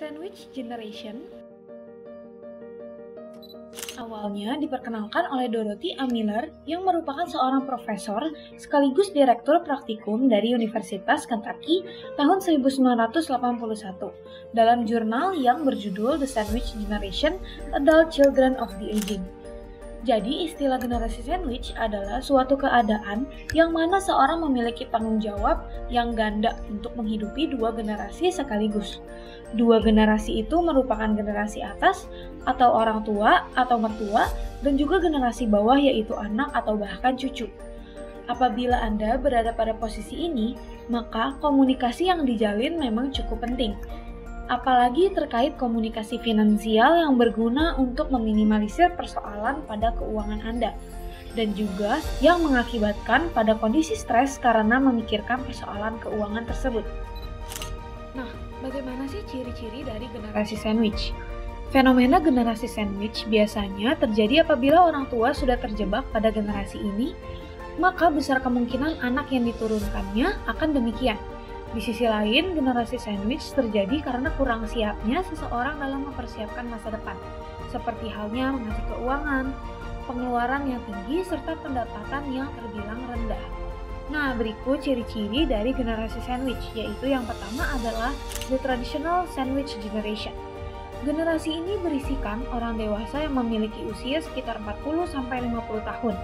Sandwich Generation awalnya diperkenalkan oleh Dorothy A. Miller yang merupakan seorang profesor sekaligus direktur praktikum dari Universitas Kentucky tahun 1981 dalam jurnal yang berjudul The Sandwich Generation: Adult Children of the Aging. Jadi istilah generasi sandwich adalah suatu keadaan yang mana seorang memiliki tanggung jawab yang ganda untuk menghidupi dua generasi sekaligus. Dua generasi itu merupakan generasi atas atau orang tua atau mertua dan juga generasi bawah yaitu anak atau bahkan cucu. Apabila Anda berada pada posisi ini, maka komunikasi yang dijalin memang cukup penting. Apalagi terkait komunikasi finansial yang berguna untuk meminimalisir persoalan pada keuangan Anda, dan juga yang mengakibatkan pada kondisi stres karena memikirkan persoalan keuangan tersebut. Nah, bagaimana sih ciri-ciri dari generasi sandwich? Fenomena generasi sandwich biasanya terjadi apabila orang tua sudah terjebak pada generasi ini, maka besar kemungkinan anak yang diturunkannya akan demikian. Di sisi lain, generasi sandwich terjadi karena kurang siapnya seseorang dalam mempersiapkan masa depan, seperti halnya mengatur keuangan, pengeluaran yang tinggi, serta pendapatan yang terbilang rendah. Nah, berikut ciri-ciri dari generasi sandwich, yaitu yang pertama adalah the traditional sandwich generation. Generasi ini berisikan orang dewasa yang memiliki usia sekitar 40-50 tahun.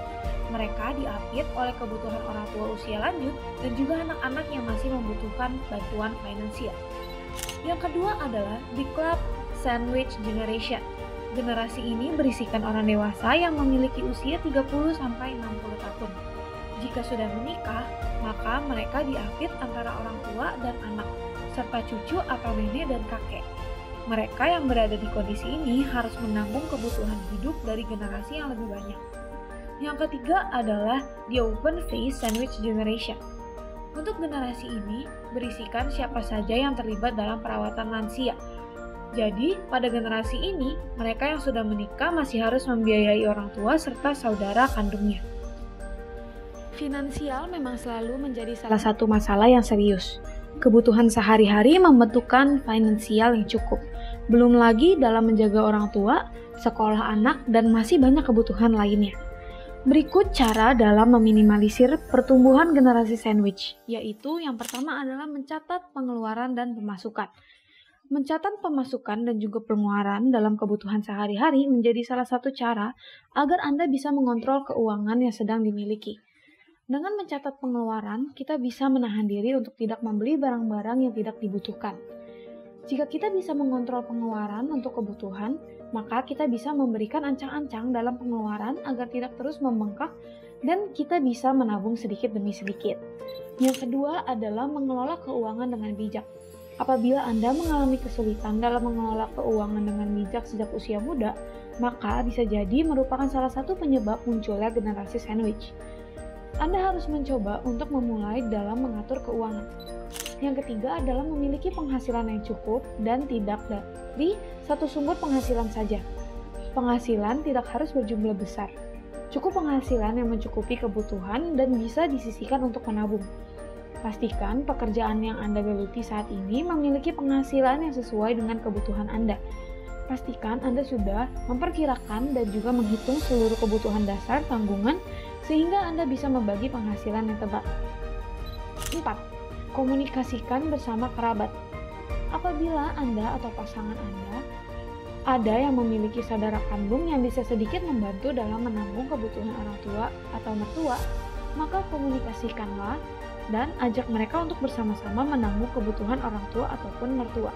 Mereka diapit oleh kebutuhan orang tua usia lanjut dan juga anak-anak yang masih membutuhkan bantuan finansial. Yang kedua adalah the club sandwich generation. Generasi ini berisikan orang dewasa yang memiliki usia 30-60 tahun. Jika sudah menikah, maka mereka diapit antara orang tua dan anak, serta cucu atau nenek dan kakek. Mereka yang berada di kondisi ini harus menanggung kebutuhan hidup dari generasi yang lebih banyak. Yang ketiga adalah the open face sandwich generation. Untuk generasi ini berisikan siapa saja yang terlibat dalam perawatan lansia. Jadi, pada generasi ini, mereka yang sudah menikah masih harus membiayai orang tua serta saudara kandungnya. Finansial memang selalu menjadi salah satu masalah yang serius. Kebutuhan sehari-hari membutuhkan finansial yang cukup. Belum lagi dalam menjaga orang tua, sekolah anak, dan masih banyak kebutuhan lainnya. Berikut cara dalam meminimalisir pertumbuhan generasi sandwich, yaitu yang pertama adalah mencatat pengeluaran dan pemasukan. Mencatat pemasukan dan juga pengeluaran dalam kebutuhan sehari-hari menjadi salah satu cara agar Anda bisa mengontrol keuangan yang sedang dimiliki. Dengan mencatat pengeluaran, kita bisa menahan diri untuk tidak membeli barang-barang yang tidak dibutuhkan. Jika kita bisa mengontrol pengeluaran untuk kebutuhan, maka kita bisa memberikan ancang-ancang dalam pengeluaran agar tidak terus membengkak dan kita bisa menabung sedikit demi sedikit. Yang kedua adalah mengelola keuangan dengan bijak. Apabila Anda mengalami kesulitan dalam mengelola keuangan dengan bijak sejak usia muda, maka bisa jadi merupakan salah satu penyebab munculnya generasi sandwich. Anda harus mencoba untuk memulai dalam mengatur keuangan. Yang ketiga adalah memiliki penghasilan yang cukup dan tidak dari satu sumber penghasilan saja. Penghasilan tidak harus berjumlah besar. Cukup penghasilan yang mencukupi kebutuhan dan bisa disisihkan untuk menabung. Pastikan pekerjaan yang Anda geluti saat ini memiliki penghasilan yang sesuai dengan kebutuhan Anda. Pastikan Anda sudah memperkirakan dan juga menghitung seluruh kebutuhan dasar tanggungan sehingga Anda bisa membagi penghasilan yang tepat. 4. Komunikasikan bersama kerabat. Apabila Anda atau pasangan Anda ada yang memiliki saudara kandung yang bisa sedikit membantu dalam menanggung kebutuhan orang tua atau mertua, maka komunikasikanlah dan ajak mereka untuk bersama-sama menanggung kebutuhan orang tua ataupun mertua.